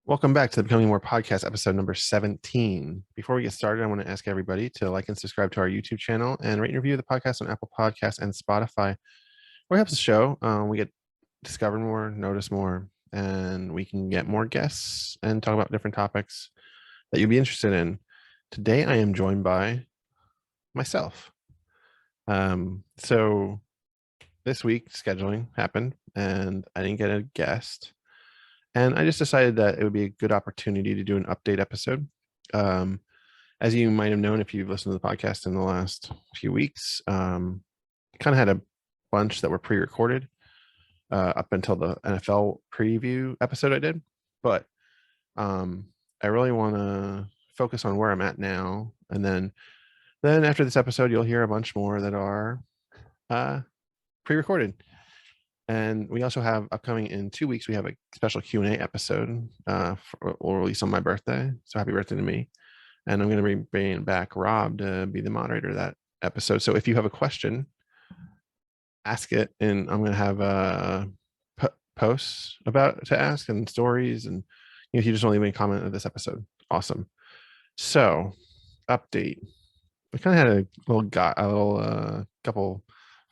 Welcome back to the Becoming More podcast, episode number 17. Before we get started, I want to ask everybody to like and subscribe to our YouTube channel and rate and review the podcast on Apple Podcasts and Spotify, where it helps the show. We get discovered more, notice more, and we can get more guests and talk about different topics that you'd be interested in. Today, I am joined by myself. So this week, scheduling happened, and I didn't get a guest. And I just decided that it would be a good opportunity to do an update episode. As you might have known, if you've listened to the podcast in the last few weeks, kind of had a bunch that were pre-recorded up until the NFL preview episode I did. But I really want to focus on where I'm at now. And then after this episode, you'll hear a bunch more that are pre-recorded. And we also have upcoming in 2 weeks, we have a special Q&A episode we'll release on my birthday. So happy birthday to me. And I'm going to be bringing back Rob to be the moderator of that episode. So if you have a question, ask it. And I'm going to have posts about to ask and stories. And if you just want to leave a comment of this episode, awesome. So update. I kind of had a little couple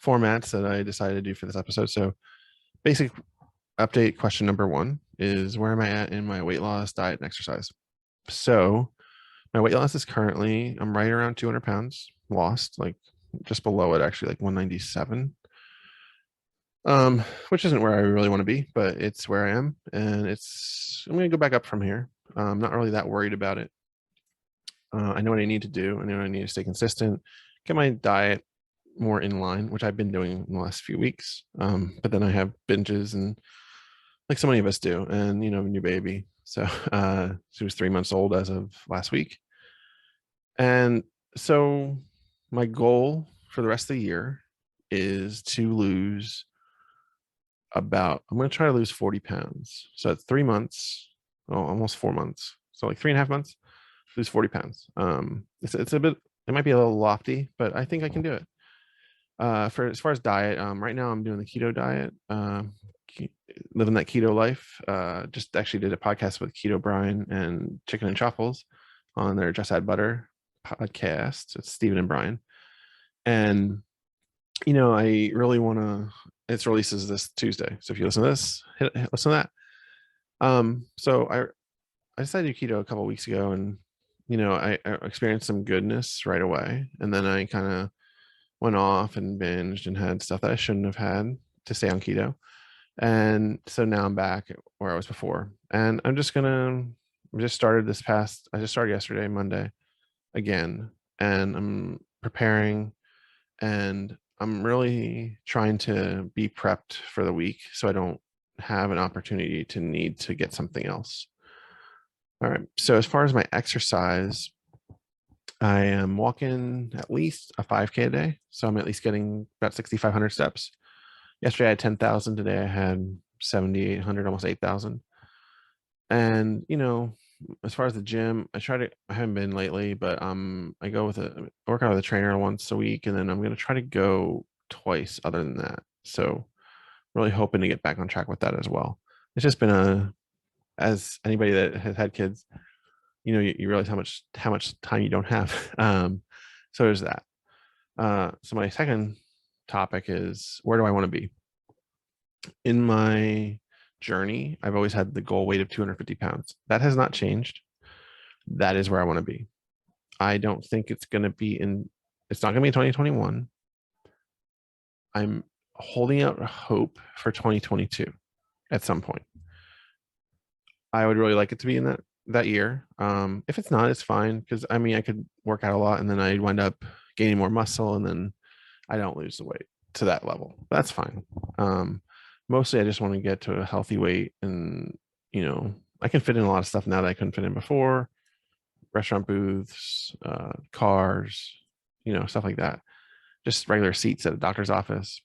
formats that I decided to do for this episode. So basic update question number 1 is, where am I at in my weight loss, diet, and exercise? So my weight loss is currently, I'm right around 200 pounds lost, like just below it, actually, like 197, which isn't where I really want to be, but it's where I am. And I'm going to go back up from here. I'm not really that worried about it. I know what I need to do. I know I need to stay consistent, get my diet more in line, which I've been doing in the last few weeks. But then I have binges, and like so many of us do, and new baby. So she was 3 months old as of last week. And so my goal for the rest of the year is to lose I'm going to try to lose 40 pounds. So it's 3 months, almost 4 months. So like 3.5 months, lose 40 pounds. It's a bit, it might be a little lofty, but I think I can do it. For as far as diet, right now I'm doing the keto diet, living that keto life. Just actually did a podcast with Keto Brian and Chicken and Truffles on their Just Add Butter podcast. It's Steven and Brian. And, I really want to, its releases this Tuesday. So if you listen to this, listen to that. So I decided to do keto a couple of weeks ago, and, I experienced some goodness right away. And then I kind of went off and binged and had stuff that I shouldn't have had to stay on keto. And so now I'm back where I was before. And I just started yesterday, Monday, again. And I'm preparing, and I'm really trying to be prepped for the week so I don't have an opportunity to need to get something else. All right. So as far as my exercise, I am walking at least a 5K a day. So I'm at least getting about 6,500 steps. Yesterday I had 10,000. Today I had 7,800, almost 8,000. And, as far as the gym, I haven't been lately, but I work out with a trainer once a week, and then I'm going to try to go twice other than that. So really hoping to get back on track with that as well. It's just been as anybody that has had kids, you realize how much time you don't have. So there's that. So my second topic is, where do I want to be? In my journey, I've always had the goal weight of 250 pounds. That has not changed. That is where I want to be. I don't think it's not going to be in 2021. I'm holding out hope for 2022 at some point. I would really like it to be in that year. If it's not, it's fine, because I could work out a lot and then I'd wind up gaining more muscle, and then I don't lose the weight to that level. That's fine. Mostly I just want to get to a healthy weight, and I can fit in a lot of stuff now that I couldn't fit in before. Restaurant booths, cars, stuff like that. Just regular seats at a doctor's office.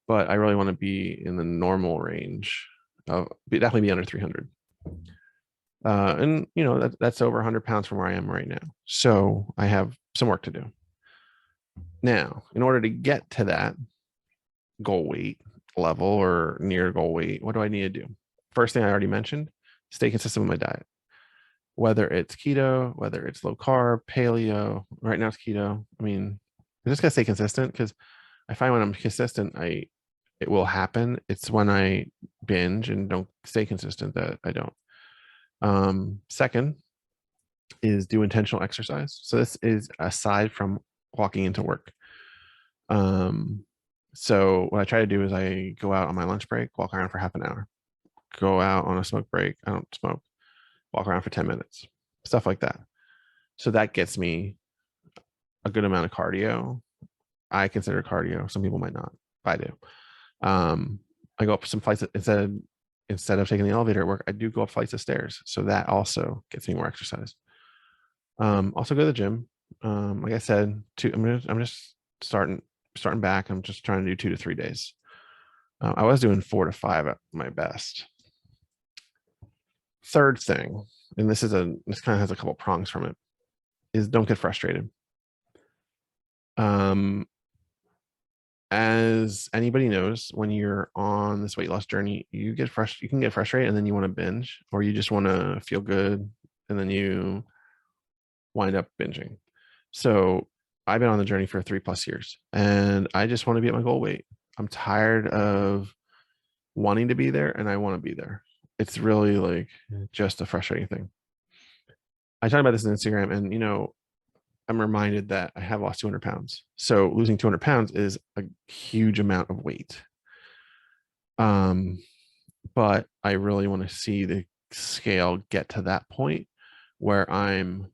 But I really want to be in the normal range of definitely be under 300. And that's over 100 pounds from where I am right now. So I have some work to do. Now, in order to get to that goal weight level or near goal weight, what do I need to do? First thing I already mentioned, stay consistent with my diet, whether it's keto, whether it's low carb, paleo. Right now it's keto. I mean, I just gotta stay consistent, because I find when I'm consistent, it will happen. It's when I binge and don't stay consistent that I don't. Second is do intentional exercise. So this is aside from walking into work. So what I try to do is I go out on my lunch break, walk around for half an hour, go out on a smoke break. I don't smoke, walk around for 10 minutes, stuff like that. So that gets me a good amount of cardio. I consider cardio. Some people might not. I do. I go up some flights instead of taking the elevator at work. I do go up flights of stairs. So that also gets me more exercise. Also go to the gym. Like I said, I'm just starting back. I'm just trying to do 2 to 3 days. I was doing 4 to 5 at my best. Third thing, and this kind of has a couple prongs from it, is don't get frustrated. As anybody knows, when you're on this weight loss journey, you can get frustrated, and then you want to binge, or you just want to feel good, and then you wind up binging. So I've been on the journey for 3+ years, and I just want to be at my goal weight. I'm tired of wanting to be there, and I want to be there. It's really like just a frustrating thing. I talked about this on Instagram, and I'm reminded that I have lost 200 pounds. So losing 200 pounds is a huge amount of weight. But I really want to see the scale get to that point where I'm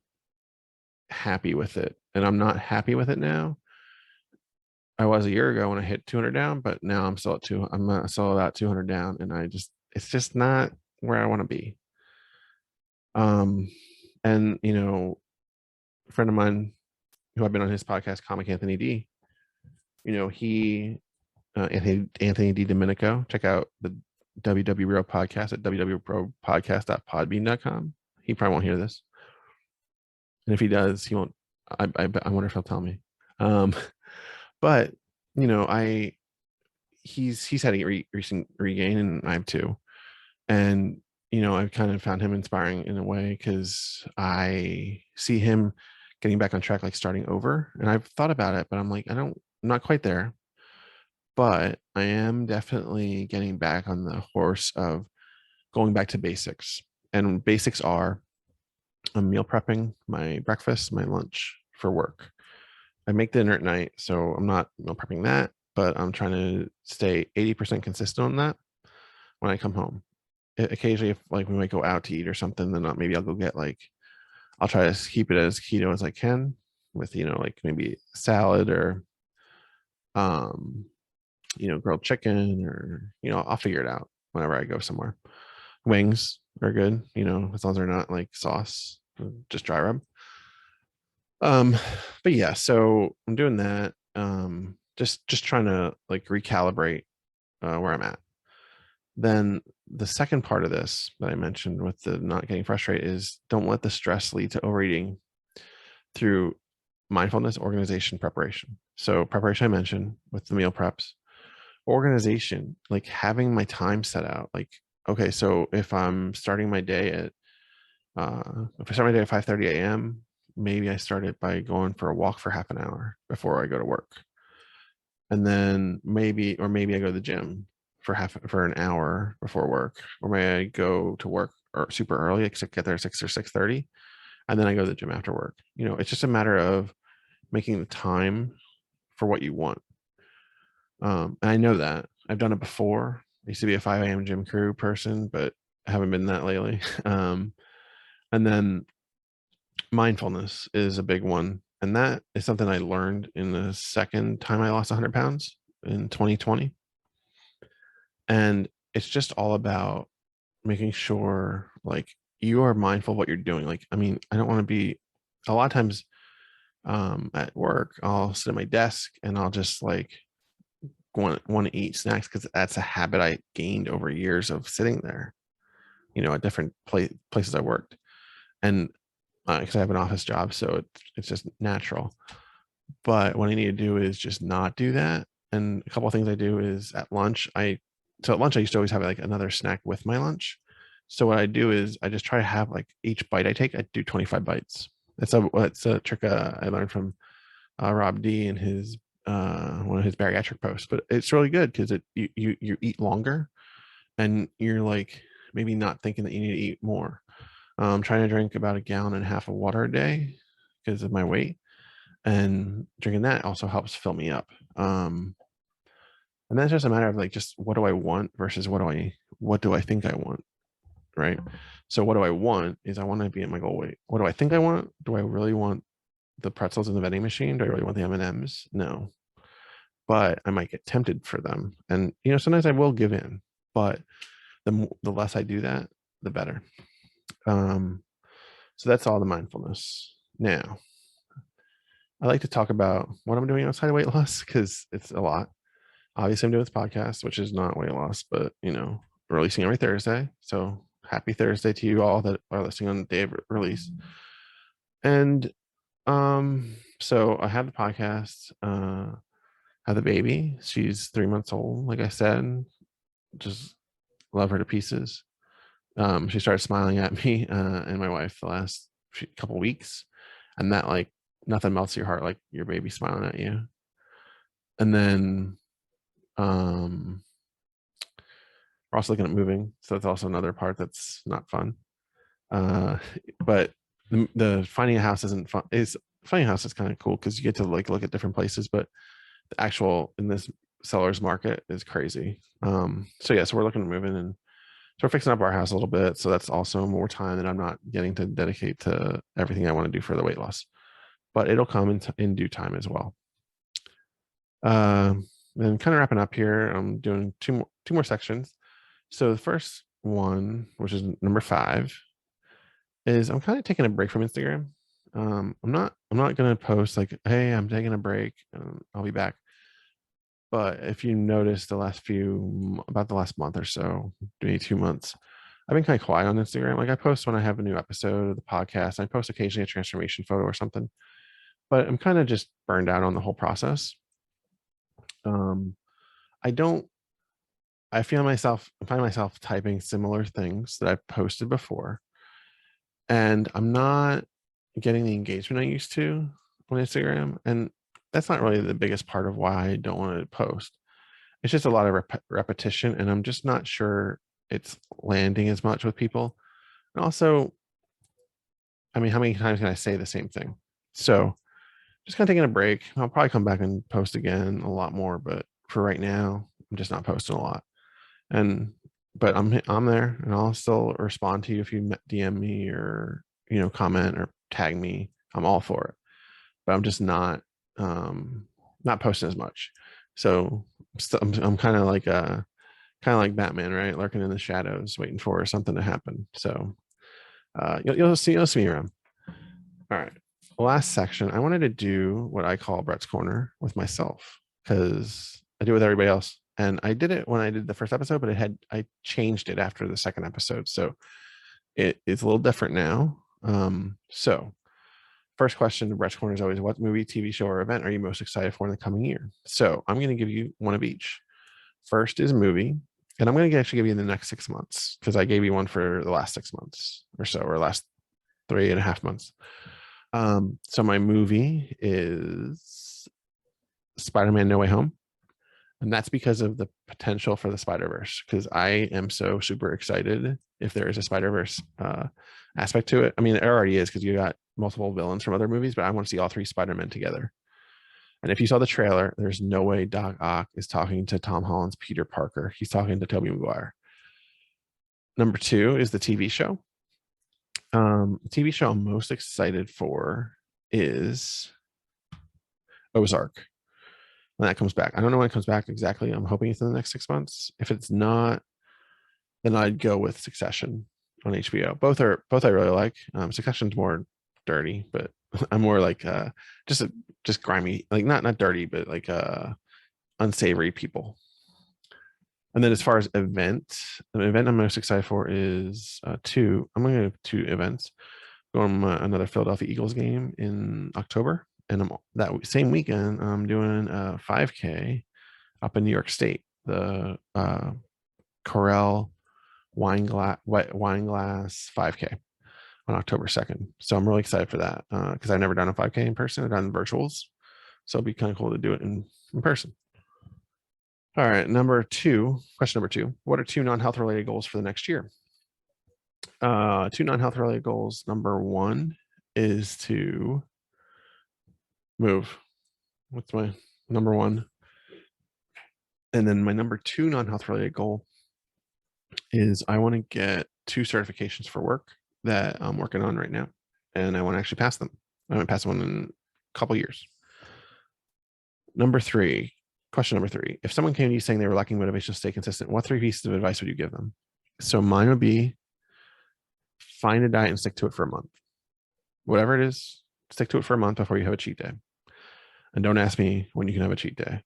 happy with it. And I'm not happy with it now. I was a year ago when I hit 200 down, but now I'm still about 200 down, and it's just not where I want to be. And a friend of mine who I've been on his podcast, Comic Anthony D, he Anthony D Domenico, check out the WW Real podcast at www.podcast.podbean.com. He probably won't hear this, and if he does, he won't. I wonder if he'll tell me. But he's had a recent regain, and I have too. And I've kind of found him inspiring in a way, because I see him getting back on track, like starting over. And I've thought about it, but I'm like, I'm not quite there, but I am definitely getting back on the horse of going back to basics. And basics are, I'm meal prepping my breakfast, my lunch for work. I make dinner at night, so I'm not meal prepping that, but I'm trying to stay 80% consistent on that when I come home. Occasionally, if like we might go out to eat or something, then maybe I'll go get I'll try to keep it as keto as I can with like maybe salad or grilled chicken, or I'll figure it out whenever I go somewhere. Wings are good, as long as they're not like sauce, just dry rub. But yeah, so I'm doing that. Just trying to like recalibrate where I'm at. Then the second part of this that I mentioned with the not getting frustrated is, don't let the stress lead to overeating through mindfulness, organization, preparation. So preparation I mentioned with the meal preps, organization, like having my time set out. Like, okay, so if I'm starting my day at if I start my day at 5:30 a.m., maybe I start it by going for a walk for half an hour before I go to work. And then maybe I go to the gym for an hour before work, or maybe I go to work or super early, except get there at 6 or 6:30, and then I go to the gym after work. It's just a matter of making the time for what you want. And I know that I've done it before. I used to be a 5 a.m. gym crew person, but I haven't been that lately. And then mindfulness is a big one. And that is something I learned in the second time I lost 100 pounds in 2020. And it's just all about making sure like you are mindful of what you're doing. Like, I mean, I don't want to be, a lot of times at work, I'll sit at my desk and I'll just like want to eat snacks, because that's a habit I gained over years of sitting there, at different places I worked. And because I have an office job, so it's just natural. But what I need to do is just not do that. And a couple of things I do is at lunch, I used to always have like another snack with my lunch. So what I do is I just try to have like each bite I take, I do 25 bites. It's a trick I learned from Rob D in his one of his bariatric posts, but it's really good because you eat longer and you're like maybe not thinking that you need to eat more. I'm trying to drink about 1.5 gallons of water a day because of my weight, and drinking that also helps fill me up. And that's just a matter of like just what do I want versus what do I think I want, right? So what do I want is I want to be at my goal weight. What do I think I want? Do I really want the pretzels in the vending machine? Do I really want the M&Ms? No, but I might get tempted for them, and sometimes I will give in, but the less I do that, the better. So that's all the mindfulness. Now, I like to talk about what I'm doing outside of weight loss because it's a lot. Obviously, I'm doing this podcast, which is not weight loss, but releasing every Thursday. So happy Thursday to you all that are listening on the day of release. And so I have the podcast, have the baby. She's 3 months old, like I said. Just love her to pieces. She started smiling at me and my wife the last couple weeks, and that like nothing melts your heart like your baby smiling at you. And then we're also looking at moving, so that's also another part that's not fun. But the finding a house isn't fun. Finding a house is kind of cool because you get to like look at different places, but the actual in this seller's market is crazy. So yeah, so we're looking at moving, and so we're fixing up our house a little bit. So that's also more time that I'm not getting to dedicate to everything I want to do for the weight loss, but it'll come in due time as well. And kind of wrapping up here, I'm doing two more sections. So the first one, which is number 5, is I'm kind of taking a break from Instagram. I'm not going to post like, hey, I'm taking a break, I'll be back. But if you notice about the last month or so, maybe 2 months, I've been kind of quiet on Instagram. Like I post when I have a new episode of the podcast. I post occasionally a transformation photo or something, but I'm kind of just burned out on the whole process. I don't, I find myself typing similar things that I've posted before, and I'm not getting the engagement I used to on Instagram. And that's not really the biggest part of why I don't want to post. It's just a lot of repetition, and I'm just not sure it's landing as much with people. And also, I mean, how many times can I say the same thing? So just kind of taking a break. I'll probably come back and post again a lot more, but for right now, I'm just not posting a lot. But I'm there, and I'll still respond to you if you DM me or comment or tag me. I'm all for it, but I'm just not posting as much. So I'm kind of like Batman, right? Lurking in the shadows, waiting for something to happen. So you'll see me around. All right. Last section, I wanted to do what I call Brett's Corner with myself because I do it with everybody else. And I did it when I did the first episode, but I changed it after the second episode. So it's a little different now. So first question to Brett's Corner is always, what movie, TV show, or event are you most excited for in the coming year? So I'm going to give you one of each. First is movie, and I'm going to actually give you the next 6 months because I gave you one for the last 6 months or so, or last 3.5 months. So my movie is Spider-Man No Way Home. And that's because of the potential for the Spider-Verse, because I am so super excited if there is a Spider-Verse aspect to it. I mean, it already is because you got multiple villains from other movies, but I want to see all 3 Spider-Men together. And if you saw the trailer, there's no way Doc Ock is talking to Tom Holland's Peter Parker. He's talking to Tobey Maguire. Number 2 is the TV show. The TV show I'm most excited for is Ozark. When that comes back. I don't know when it comes back exactly. I'm hoping it's in the next 6 months. If it's not, then I'd go with Succession on HBO. Both I really like. Succession's more dirty, but I'm more like just grimy, like not dirty, but like unsavory people. And then as far as the event I'm most excited for is 2. I'm going to have 2 events. Going to another Philadelphia Eagles game in October, and that same weekend I'm doing a 5K up in New York State, the Corral wet wine glass 5K on October 2nd. So I'm really excited for that because I've never done a 5K in person. I've done virtuals. So it'd be kind of cool to do it in person. All right, question number two. What are two non-health related goals for the next year? Two non-health related goals. Number one is to move. What's my number one? And then my number two non-health related goal is I want to get 2 certifications for work that I'm working on right now. And I want to actually pass them. I haven't passed one in a couple years. Question number three. If someone came to you saying they were lacking motivation to stay consistent, what 3 pieces of advice would you give them? So mine would be find a diet and stick to it for a month. Whatever it is, stick to it for a month before you have a cheat day. And don't ask me when you can have a cheat day,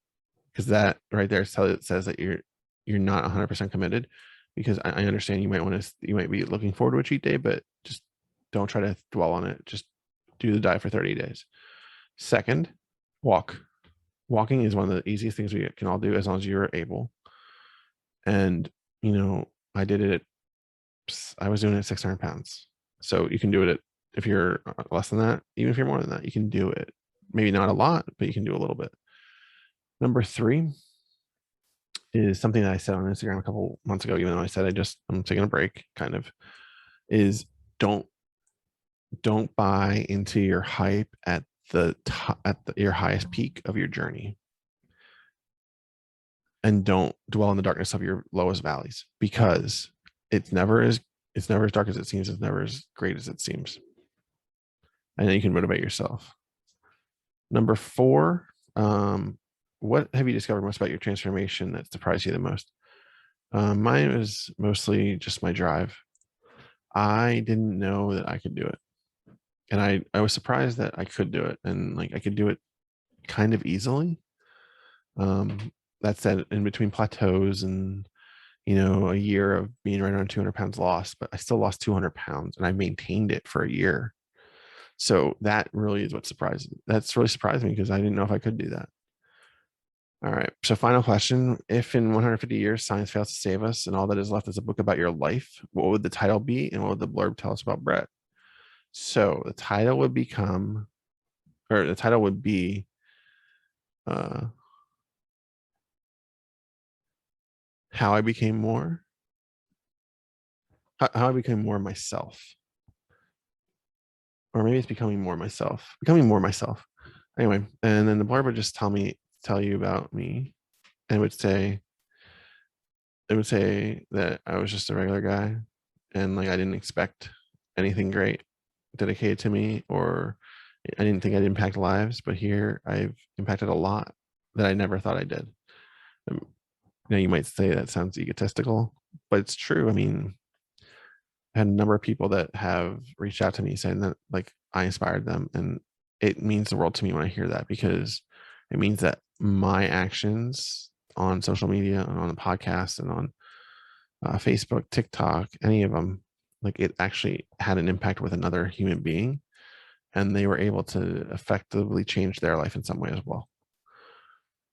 because that right there says that you're not 100% committed. Because I understand you might be looking forward to a cheat day, but just don't try to dwell on it. Just do the diet for 30 days. Second, walk. Walking is one of the easiest things we can all do as long as you're able. And, I did it I was doing it at 600 pounds. So you can do it if you're less than that, even if you're more than that, you can do it. Maybe not a lot, but you can do a little bit. Number 3 is something that I said on Instagram a couple months ago, even though I said I'm taking a break, kind of, is don't buy into your hype at your highest peak of your journey, and don't dwell in the darkness of your lowest valleys, because it's never as dark as it seems. It's never as great as it seems. And then you can motivate yourself. Number 4, what have you discovered most about your transformation that surprised you the most? Mine was mostly just my drive. I didn't know that I could do it. And I was surprised that I could do it, and I could do it kind of easily. That said, in between plateaus and a year of being right around 200 pounds lost, but I still lost 200 pounds and I maintained it for a year. So that really is that's really surprised me, because I didn't know if I could do that. All right. So final question. If in 150 years science fails to save us and all that is left is a book about your life, what would the title be, and what would the blurb tell us about Brett? So the title would be how I became more myself. Or maybe it's becoming more myself. Anyway, and then the blurb would just tell you about me, and it would say that I was just a regular guy, and I didn't expect anything great dedicated to me, or I didn't think I'd impact lives, but here I've impacted a lot that I never thought I did. Now you might say that sounds egotistical, but it's true. I mean, I had a number of people that have reached out to me saying that I inspired them, and it means the world to me when I hear that, because it means that my actions on social media and on the podcast and on Facebook, TikTok, any of them, it actually had an impact with another human being, and they were able to effectively change their life in some way as well.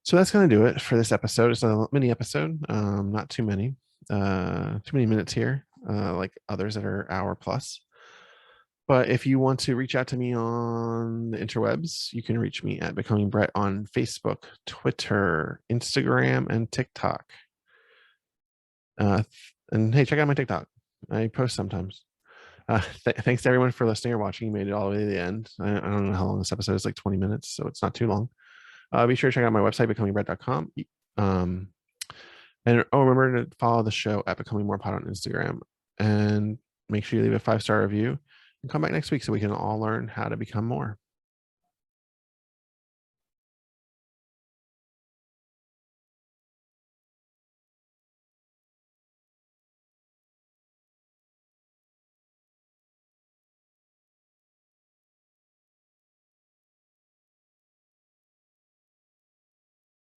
So that's going to do it for this episode. It's a mini episode, not too many minutes here, like others that are hour plus. But if you want to reach out to me on the interwebs, you can reach me at Becoming Brett on Facebook, Twitter, Instagram, and TikTok. And hey, check out my TikTok. I post sometimes. Thanks to everyone for listening or watching. You made it all the way to the end. I don't know how long this episode is, like 20 minutes, so it's not too long. Be sure to check out my website, becomingbrett.com. And remember to follow the show at Becoming More Pod on Instagram. And make sure you leave a 5-star review and come back next week so we can all learn how to become more.